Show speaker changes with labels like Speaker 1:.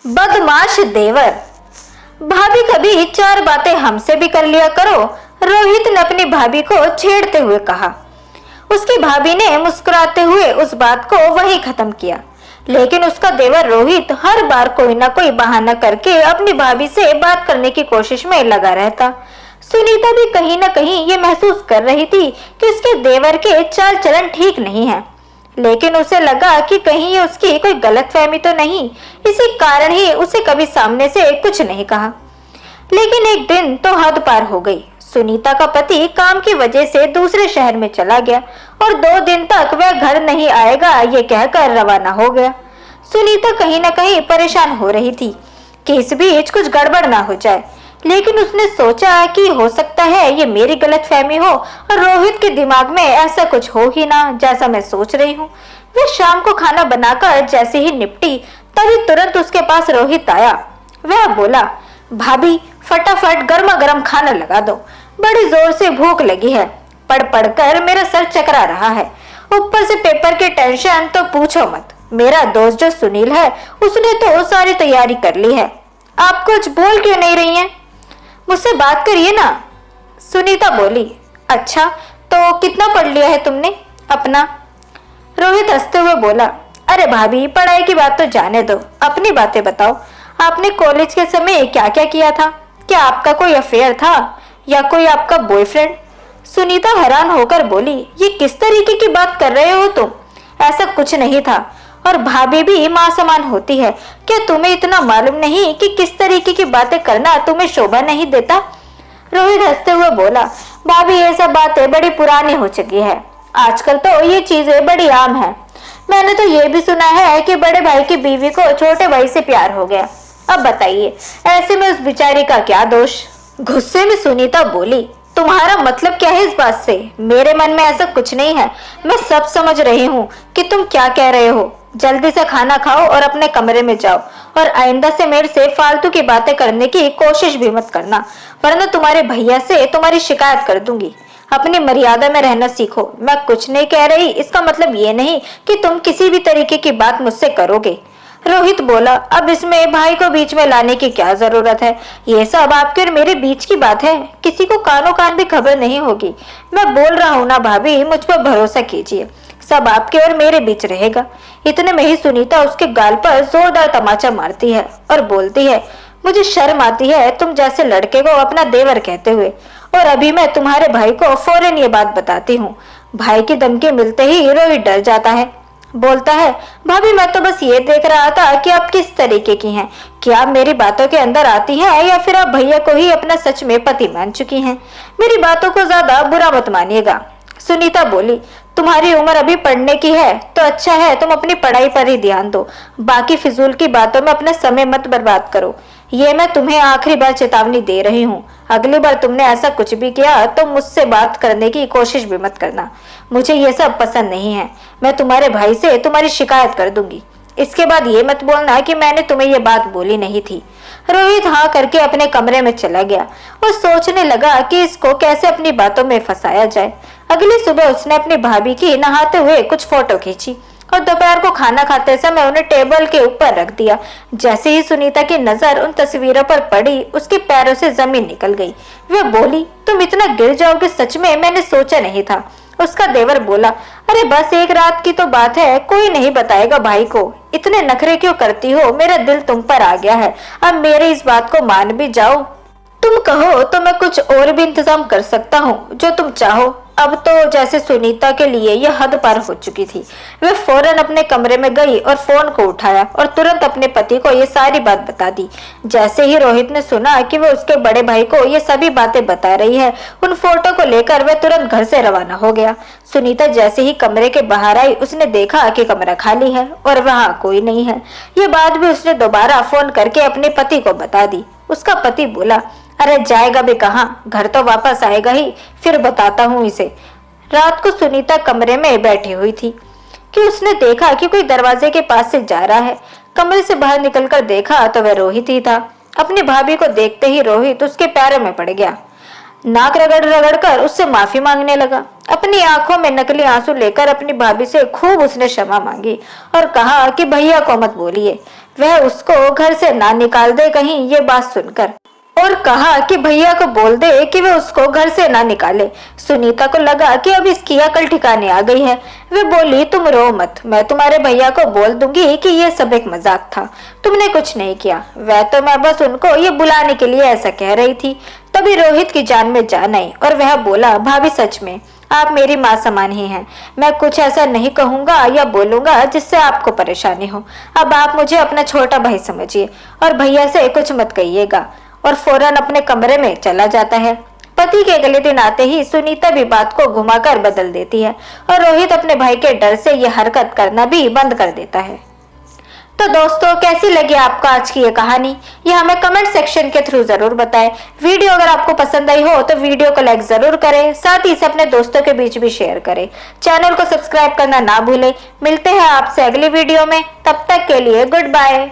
Speaker 1: बदमाश देवर। भाभी कभी चार बातें हमसे भी कर लिया करो, रोहित ने अपनी भाभी को छेड़ते हुए कहा। उसकी भाभी ने मुस्कुराते हुए उस बात को वहीं खत्म किया, लेकिन उसका देवर रोहित हर बार कोई ना कोई बहाना करके अपनी भाभी से बात करने की कोशिश में लगा रहता। सुनीता भी कहीं ना कहीं ये महसूस कर रही थी कि उसके देवर के चाल चलन ठीक नहीं है, लेकिन उसे लगा कि कहीं ये उसकी कोई गलतफहमी तो नहीं, इसी कारण ही उसे कभी सामने से कुछ नहीं कहा। लेकिन एक दिन तो हद पार हो गई। सुनीता का पति काम की वजह से दूसरे शहर में चला गया और 2 दिन तक वह घर नहीं आएगा ये कहकर रवाना हो गया। सुनीता कहीं ना कहीं परेशान हो रही थी कि इस बीच कुछ गड़बड़ ना हो जाए, लेकिन उसने सोचा कि हो सकता है ये मेरी गलतफहमी हो और रोहित के दिमाग में ऐसा कुछ हो ही ना जैसा मैं सोच रही हूँ। वह शाम को खाना बनाकर जैसे ही निपटी तभी तुरंत उसके पास रोहित आया। वह बोला, भाभी फटाफट गर्मा गर्म खाना लगा दो, बड़ी जोर से भूख लगी है, पढ़ पढ़ कर मेरा सर चकरा रहा है, ऊपर से पेपर की टेंशन तो पूछो मत। मेरा दोस्त जो सुनील है उसने तो सारी तैयारी कर ली है। आप कुछ बोल क्यों नहीं रही हैं? मुझसे बात करिए ना। सुनीता बोली, अच्छा तो कितना पढ़ लिया है तुमने अपना? रोहित हंसते हुए बोला, अरे भाभी पढ़ाई की बात तो जाने दो, अपनी बातें बताओ। आपने कॉलेज के समय क्या क्या किया था? क्या आपका कोई अफेयर था या कोई आपका बॉयफ्रेंड? सुनीता हैरान होकर बोली, ये किस तरीके की बात कर रहे हो तुम? ऐसा कुछ नहीं था, और भाभी भी माँ समान होती है। क्या तुम्हें इतना मालूम नहीं कि किस तरीके की बातें करना तुम्हें शोभा नहीं देता? रोहित हंसते हुए बोला, भाभी ये सब बातें बड़ी पुरानी हो चुकी है, आजकल तो ये चीजें बड़ी आम है। मैंने तो ये भी सुना है कि बड़े भाई की बीवी को छोटे भाई से प्यार हो गया। अब बताइए ऐसे में उस बेचारी का क्या दोष? गुस्से में सुनीता बोली, तुम्हारा मतलब क्या है इस बात से? मेरे मन में ऐसा कुछ नहीं है, मैं सब समझ रही हूँ कि तुम क्या कह रहे हो। जल्दी से खाना खाओ और अपने कमरे में जाओ, और आइंदा से मेरे से फालतू की बातें करने की कोशिश भी मत करना, वरना तुम्हारे भैया से तुम्हारी शिकायत कर दूंगी। अपनी मर्यादा में रहना सीखो। मैं कुछ नहीं कह रही, इसका मतलब ये नहीं कि तुम किसी भी तरीके की बात मुझसे करोगे। रोहित बोला, अब इसमें भाई को बीच में लाने की क्या जरूरत है? ये सब आपके और मेरे बीच की बात है, किसी को कानों कान भी खबर नहीं होगी। मैं बोल रहा हूँ ना भाभी, मुझ पर भरोसा कीजिए, सब आपके और मेरे बीच रहेगा। इतने में ही सुनीता उसके गाल पर जोरदार तमाचा मारती है और बोलती है, मुझे शर्म आती है तुम जैसे लड़के को अपना देवर कहते हुए, और अभी मैं तुम्हारे भाई को फौरन ये बात बताती हूँ। भाई की धमकी मिलते ही रोहित डर जाता है, बोलता है, भाभी मैं तो बस ये देख रहा था कि आप किस तरीके की हैं, क्या आप मेरी बातों के अंदर आती हैं या फिर आप भैया को ही अपना सच में पति मान चुकी हैं? मेरी बातों को ज्यादा बुरा मत मानिएगा। सुनीता बोली, तुम्हारी उम्र अभी पढ़ने की है तो अच्छा है तुम अपनी पढ़ाई पर ही ध्यान दो, बाकी फिजूल की बातों में अपना समय मत बर्बाद करो। ये मैं तुम्हें आखिरी बार चेतावनी दे रही हूँ, अगली बार तुमने ऐसा कुछ भी किया तो मुझसे बात करने की कोशिश भी मत करना। मुझे ये सब पसंद नहीं है, मैं तुम्हारे भाई से तुम्हारी शिकायत कर दूंगी। इसके बाद ये मत बोलना कि मैंने तुम्हें ये बात बोली नहीं थी। रोहित हाँ करके अपने कमरे में चला गया और सोचने लगा कि इसको कैसे अपनी बातों में फंसाया जाए। अगली सुबह उसने अपनी भाभी की नहाते हुए कुछ फोटो खींची और दोपहर को खाना खाते समय उन्हें टेबल के ऊपर रख दिया। जैसे ही सुनीता की नजर उन तस्वीरों पर पड़ी, उसके पैरों से जमीन निकल गई। वह बोली, तुम इतना गिर जाओगे, सच में मैंने सोचा नहीं था। उसका देवर बोला, अरे बस एक रात की तो बात है, कोई नहीं बताएगा भाई को, इतने नखरे क्यों करती हो? मेरा दिल तुम पर आ गया है, अब मेरी इस बात को मान भी जाओ। तुम कहो तो मैं कुछ और भी इंतजाम कर सकता हूँ, जो तुम चाहो। अब तो जैसे सुनीता के लिए यह हद पार हो चुकी थी। वह फौरन अपने कमरे में गई और फोन को उठाया और तुरंत अपने पति को ये सारी बात बता दी। जैसे ही रोहित ने सुना कि वह उसके बड़े भाई को ये सभी बातें बता रही है, उन फोटो को लेकर वह तुरंत घर से रवाना हो गया। सुनीता जैसे ही कमरे के बाहर आई, उसने देखा कि कमरा खाली है और वहाँ कोई नहीं है। ये बात भी उसने दोबारा फोन करके अपने पति को बता दी। उसका पति बोला, अरे जाएगा भी कहाँ, घर तो वापस आएगा ही, फिर बताता हूँ इसे। रात को सुनीता कमरे में बैठी हुई थी कि उसने देखा कि कोई दरवाजे के पास से जा रहा है। कमरे से बाहर निकलकर देखा तो वह रोहित ही था। अपनी भाभी को देखते ही रोहित उसके पैरों में पड़ गया, नाक रगड़ रगड़ कर उससे माफी मांगने लगा। अपनी आंखों में नकली आंसू लेकर अपनी भाभी से खूब उसने क्षमा मांगी और कहा कि भैया को मत बोलिए, वह उसको घर से ना निकाल दे कहीं ये बात सुनकर, और कहा कि भैया को बोल दे कि वे उसको घर से ना निकाले। सुनीता को लगा कि अब इसकी अकल ठिकाने आ गई है। वे बोली, तुम रो मत, मैं तुम्हारे भैया को बोल दूंगी कि ये सब एक मजाक था, तुमने कुछ नहीं किया। वह तो मैं बस उनको ये बुलाने के लिए ऐसा कह रही थी। तभी रोहित की जान में जान आई और वह बोला, भाभी सच में आप मेरी माँ समान ही हैं। मैं कुछ ऐसा नहीं कहूंगा या बोलूंगा जिससे आपको परेशानी हो। अब आप मुझे अपना छोटा भाई समझिए और भैया से कुछ मत कहिएगा। और फौरन अपने कमरे में चला जाता है। पति के अगले दिन आते ही सुनीता भी बात को घुमाकर बदल देती है और रोहित अपने भाई के डर से यह हरकत करना भी बंद कर देता है। तो दोस्तों, कैसी लगी आपको आज की ये कहानी, ये हमें कमेंट सेक्शन के थ्रू जरूर बताएं। वीडियो अगर आपको पसंद आई हो तो वीडियो को लाइक जरूर करें, साथ ही इसे अपने दोस्तों के बीच भी शेयर करें। चैनल को सब्सक्राइब करना ना भूलें। मिलते हैं आपसे अगली वीडियो में, तब तक के लिए गुड बाय।